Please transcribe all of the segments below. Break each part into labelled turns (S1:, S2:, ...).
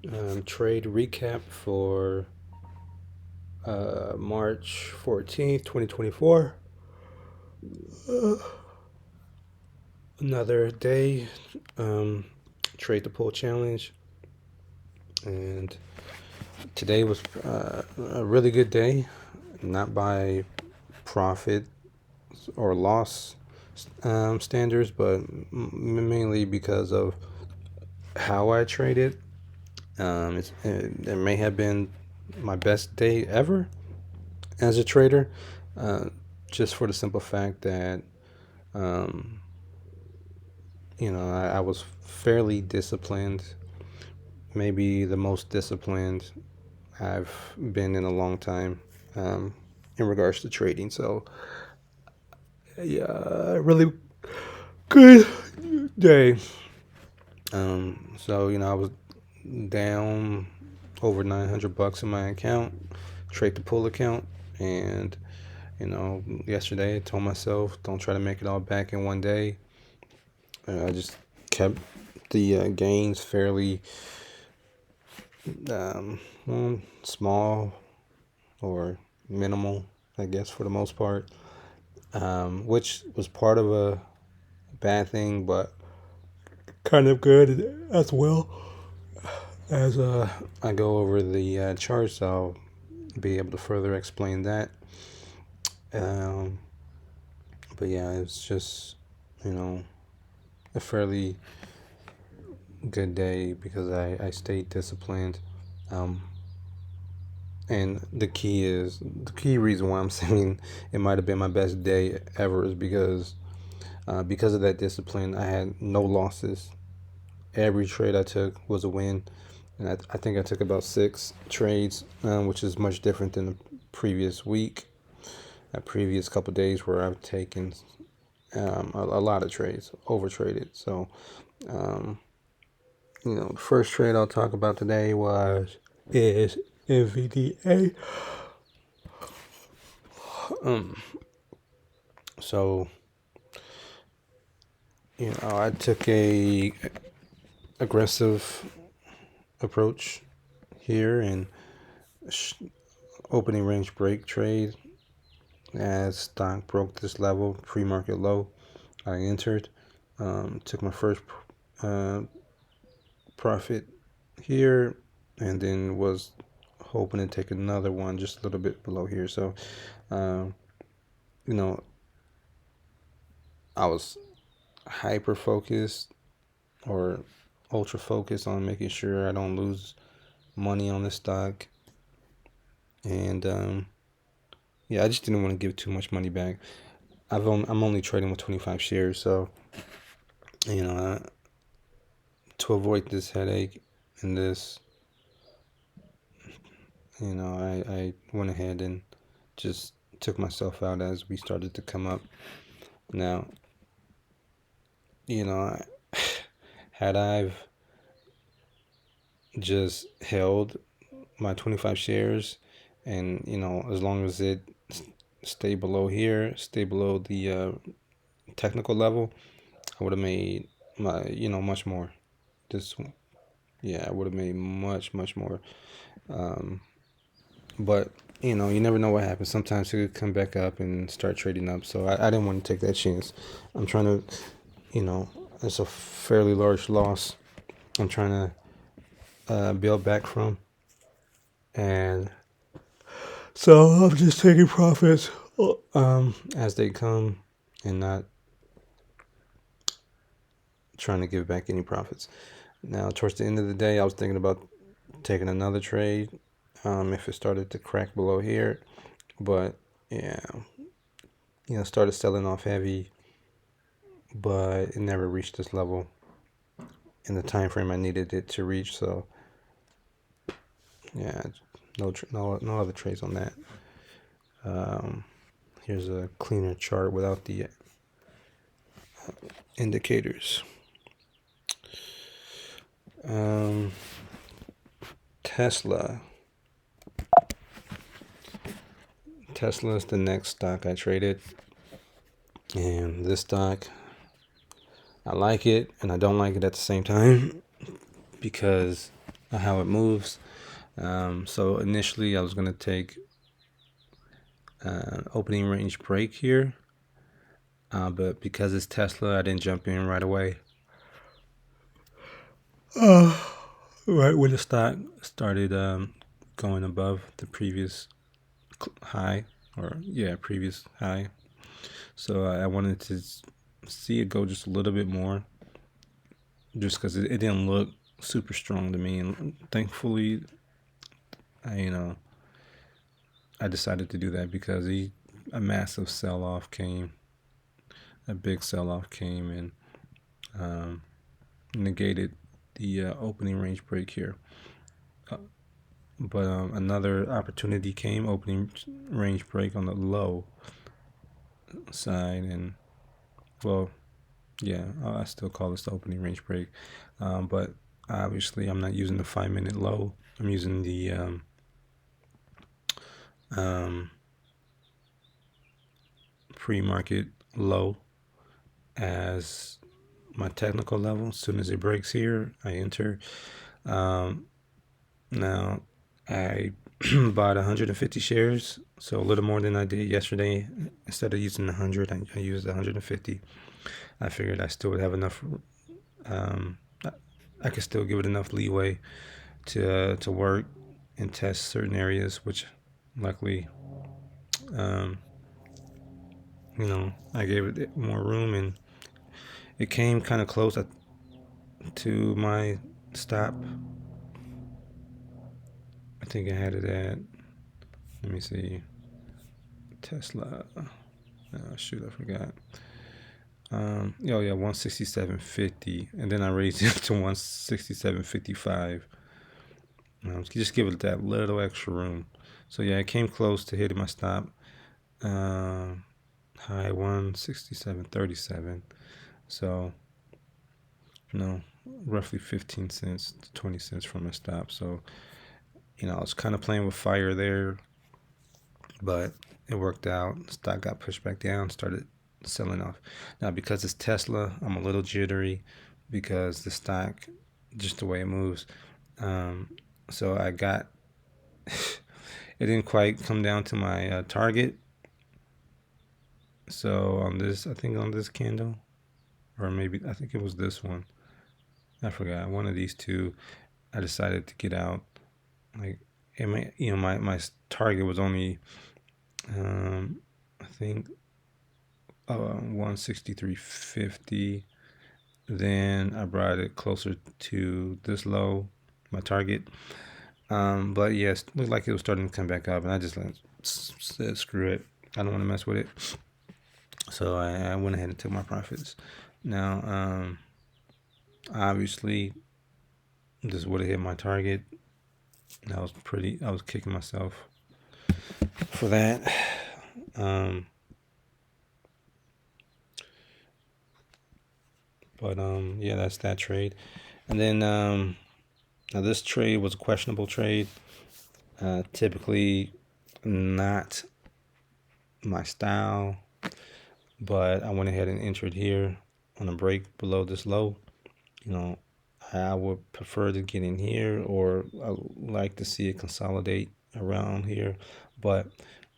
S1: Trade recap for March 14th, 2024. Another day, trade the pull challenge. And today was a really good day, not by profit or loss standards, but mainly because of how I traded. It may have been my best day ever as a trader, uh, just for the simple fact that um, I was fairly disciplined, maybe the most disciplined I've been in a long time in regards to trading. So yeah, really good day. So I was down over $900 in my account, trade to pull account, and yesterday I told myself don't try to make it all back in one day. I just kept the gains fairly small or minimal, I guess, for the most part, which was part of a bad thing, but kind of good as well. As I go over the charts, I'll be able to further explain that. Um, but yeah, it's just, you know, a fairly good day because I stayed disciplined. Um, and the key reason why I'm saying it might have been my best day ever is because of that discipline, I had no losses. Every trade I took was a win. And I think I took about 6 trades, which is much different than the previous week, a previous couple of days where I've taken a lot of trades, over traded. So, um, the first trade I'll talk about today is NVDA. Um, so I took a aggressive approach here and opening range break trade as stock broke this level pre-market low. I entered, took my first uh, profit here, and then was hoping to take another one just a little bit below here. So, um, you know, I was hyper focused or ultra focused on making sure I don't lose money on this stock, and yeah, I just didn't want to give too much money back. I'm only trading with 25 shares, so you know, to avoid this headache and this, I went ahead and just took myself out as we started to come up. Now, you know, had I've just held my 25 shares and, as long as it stay below here, stay below the technical level, I would have made much more. This, yeah, I would have made much, much more. Um, but you never know what happens. Sometimes it could come back up and start trading up. So I didn't want to take that chance. I'm trying to, it's a fairly large loss. I'm trying to build back from, and so I'm just taking profits as they come, and not trying to give back any profits. Now, towards the end of the day, I was thinking about taking another trade if it started to crack below here, but yeah, started selling off heavy, but it never reached this level in the time frame I needed it to reach. So yeah, no other trades on that. Here's a cleaner chart without the indicators. Tesla. Tesla is the next stock I traded, and this stock, I like it and I don't like it at the same time because how it moves. So initially I was going to take opening range break here, but because it's Tesla, I didn't jump in right away. Right when the stock started going above the previous high, previous high. So I wanted to see it go just a little bit more, just because it didn't look super strong to me. And thankfully, I decided to do that because a massive sell-off came, a big sell-off came and negated the opening range break here. But another opportunity came, opening range break on the low side, and well, yeah, I still call this the opening range break, but obviously I'm not using the 5-minute low. I'm using the pre-market low as my technical level. As soon as it breaks here, I enter. Now I bought 150 shares, so a little more than I did yesterday. Instead of using 100, I used 150. I figured I still would have enough. I could still give it enough leeway to work and test certain areas, which luckily, I gave it more room, and it came kind of close to my stop. I think I had it at, let me see, Tesla. Shoot, I forgot. 167.50, and then I raised it to 167.55. Just give it that little extra room. So yeah, it came close to hitting my stop. High 167.37. So roughly 15 cents to 20 cents from my stop. So I was kind of playing with fire there, but it worked out. Stock got pushed back down, started selling off. Now, because it's Tesla, I'm a little jittery because the stock, just the way it moves. So I got, it didn't quite come down to my target. So on this candle, or maybe, I think it was this one. I forgot. One of these two, I decided to get out. Like, my target was only, I think, 163.50. Then I brought it closer to this low, my target. But yes, looked like it was starting to come back up, and I just said, screw it. I don't want to mess with it. So I went ahead and took my profits. Now, obviously, this would have hit my target. I was kicking myself for that. But yeah, that's that trade. And then now this trade was a questionable trade. Typically not my style, but I went ahead and entered here on a break below this low. I would prefer to get in here, or I like to see it consolidate around here, but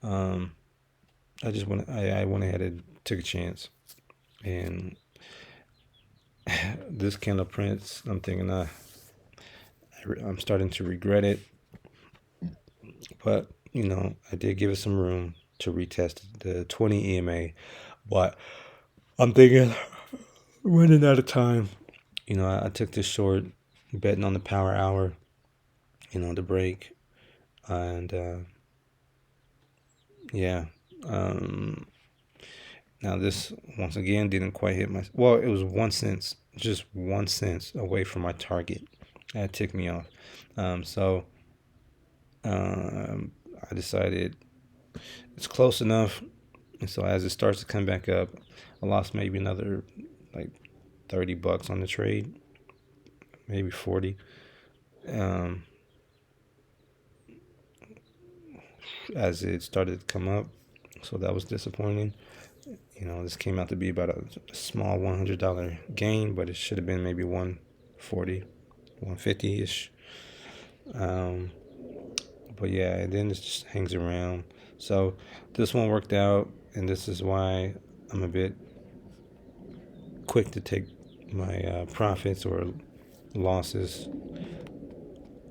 S1: I went ahead and took a chance, and this candle prints, I'm thinking I'm starting to regret it, but I did give it some room to retest the 20 EMA, but I'm thinking running out of time. I took this short, betting on the power hour, the break, and yeah. Now this once again didn't quite hit my. Well, it was 1 cent, just 1 cent away from my target. That ticked me off. So I decided it's close enough, and so as it starts to come back up, I lost maybe another like $30 on the trade, maybe 40. As it started to come up, so that was disappointing. This came out to be about a small $100 gain, but it should have been maybe 140, 150 ish. But yeah, then it just hangs around. So this one worked out, and this is why I'm a bit quick to take my profits or losses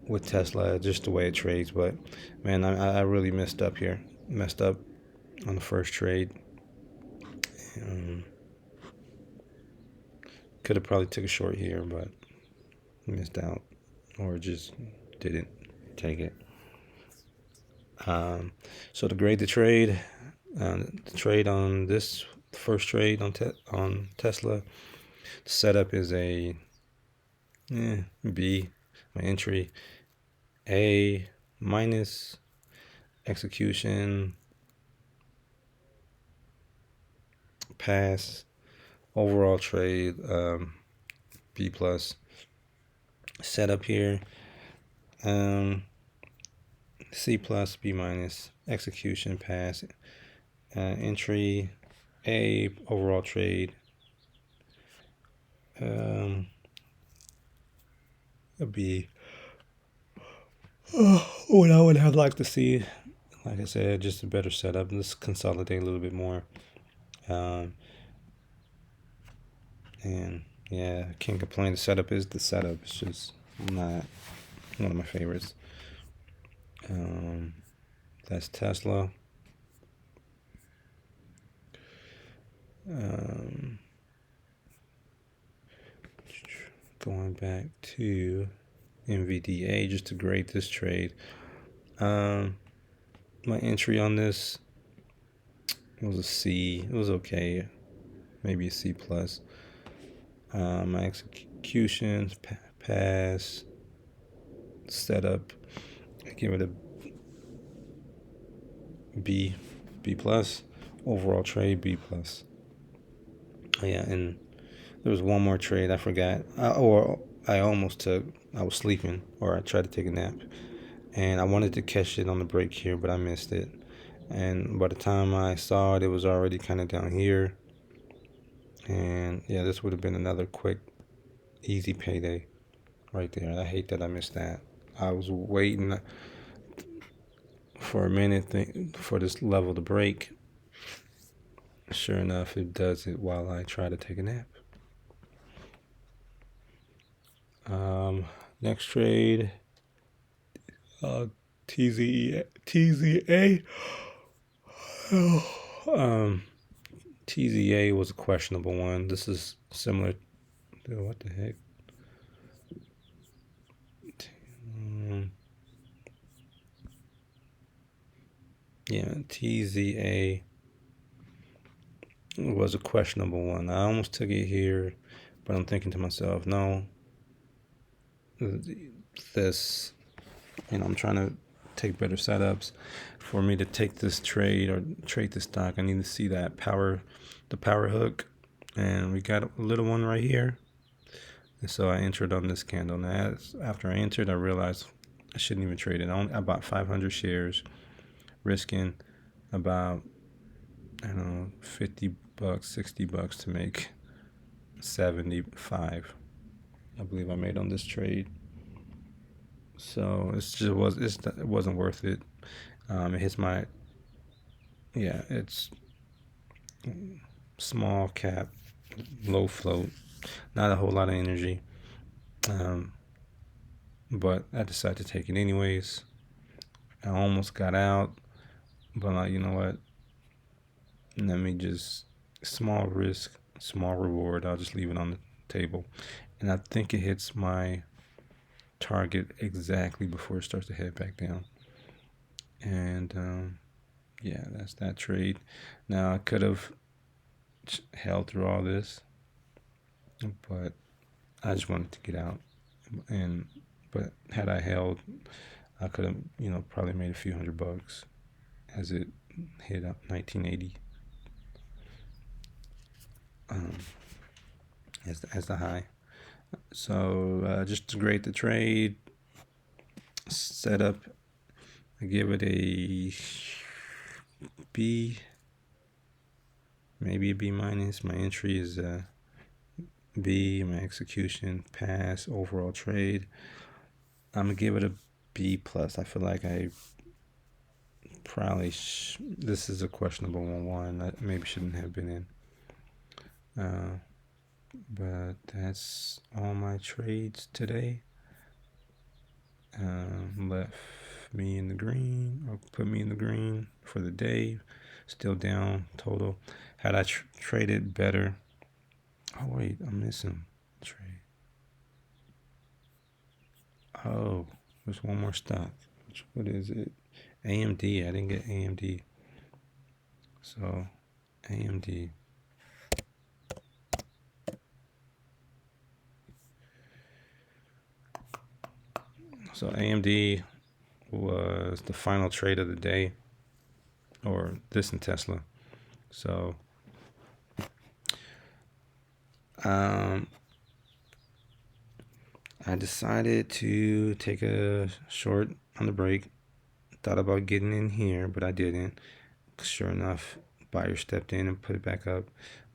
S1: with Tesla, just the way it trades. But man, I really messed up here. Messed up on the first trade. Could have probably took a short here, but missed out, or just didn't take it. So to grade the trade, the trade on this first trade on Tesla, the setup is a B. My entry A minus, execution pass, overall trade B plus. Setup here C plus, B minus, execution pass, entry A, overall trade a B. What I would have liked to see, like I said, just a better setup. Let's consolidate a little bit more. And yeah, I can't complain. The setup is the setup. It's just not one of my favorites. That's Tesla. Going back to NVDA just to grade this trade. My entry on this was a C. It was okay, maybe a C plus. My executions pass, setup, I give it a B plus. Overall trade B plus. Oh, yeah, and there was one more trade I forgot, or I almost took. I was sleeping, or I tried to take a nap, and I wanted to catch it on the break here, but I missed it. And by the time I saw it, it was already kind of down here. And yeah, this would have been another quick, easy payday right there. I hate that I missed that. I was waiting for a minute for this level to break. Sure enough, it does it while I try to take a nap. Next trade, TZA. TZA was a questionable one. This is similar. What the heck? Yeah, TZA was a questionable one. I almost took it here, but I'm thinking to myself, no, this, I'm trying to take better setups. For me to take this trade or trade this stock, I need to see that the power hook, and we got a little one right here. And so I entered on this candle. Now, after I entered, I realized I shouldn't even trade it. I bought 500 shares, risking about, I don't know, $50, $60 to make 75. I believe I made on this trade. So it wasn't worth it. It hits my, it's small cap, low float, not a whole lot of energy. But I decided to take it anyways. I almost got out, but I'm like, you know what? Let me just, small risk, small reward. I'll just leave it on the table. And I think it hits my target exactly before it starts to head back down. And yeah, that's that trade. Now I could have held through all this, but I just wanted to get out. But had I held, I could have, probably made a few $100 as it hit up 1980 as the high. So just to grade the trade setup, I give it a B, maybe a B minus. My entry is B. My execution pass. Overall trade, I'm gonna give it a B plus. I feel like I probably this is a questionable one. I maybe shouldn't have been in. But that's all my trades today. Left me in the green, or put me in the green for the day. Still down total. Had I traded better? Oh wait, I'm missing trade. Oh, there's one more stock. What is it? AMD. I didn't get AMD. So AMD. So AMD was the final trade of the day, or this in Tesla. So I decided to take a short on the break. Thought about getting in here, but I didn't. Sure enough, buyer stepped in and put it back up.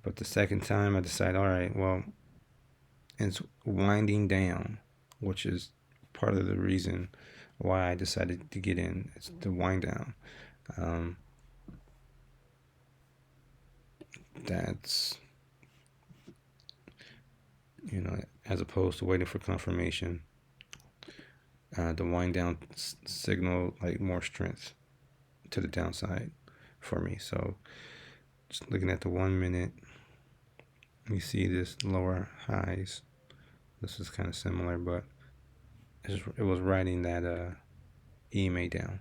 S1: But the second time I decided, all right, well, it's winding down, which is part of the reason why I decided to get in. It's the wind down. That's, as opposed to waiting for confirmation. The wind down signal like more strength to the downside for me. So just looking at the 1 minute, you see this lower highs. This is kind of similar, but it was riding that EMA down.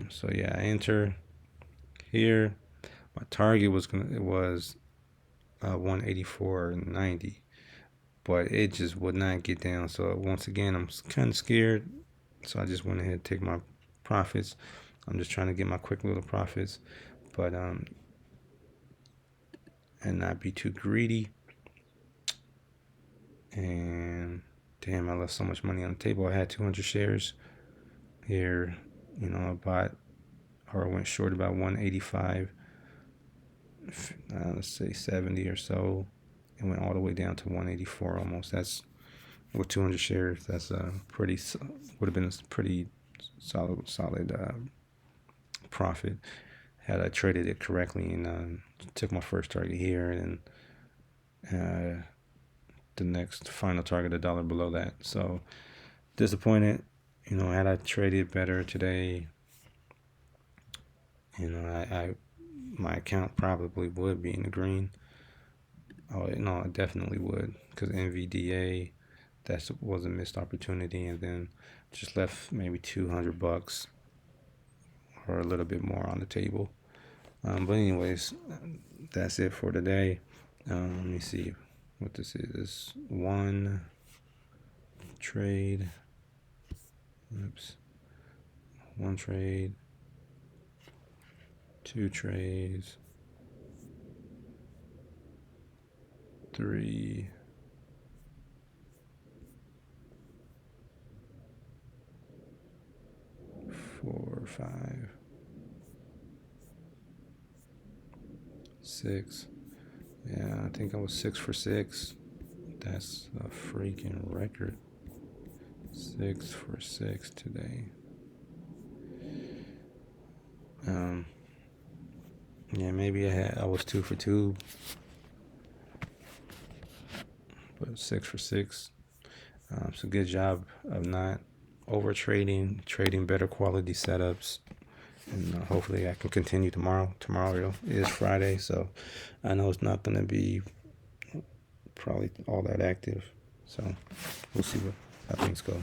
S1: So yeah, I enter here. My target was 184.90, but it just would not get down. So once again, I'm kind of scared. So I just went ahead and take my profits. I'm just trying to get my quick little profits, but and not be too greedy. And damn, I left so much money on the table. I had 200 shares here. I bought or went short about 185. Let's say 70 or so. It went all the way down to 184 almost. That's with 200 shares. That's would have been a pretty solid profit had I traded it correctly and took my first target here and the next final target $1 below that. So disappointed. Had I traded better today, my account probably would be in the green. Oh no, it definitely would, because NVDA, that was a missed opportunity, and then just left maybe $200 or a little bit more on the table. But anyways, that's it for today. Let me see what this is. This one trade. Oops. One trade. Two trades. 3. 4, 5. 6. Yeah, I think I was 6 for 6. That's a freaking record. 6 for 6 today. Yeah, maybe I was 2 for 2, but 6 for 6. It's a good job of not over trading better quality setups, and hopefully I can continue tomorrow. Tomorrow is Friday, so I know it's not going to be probably all that active. So we'll see how things go.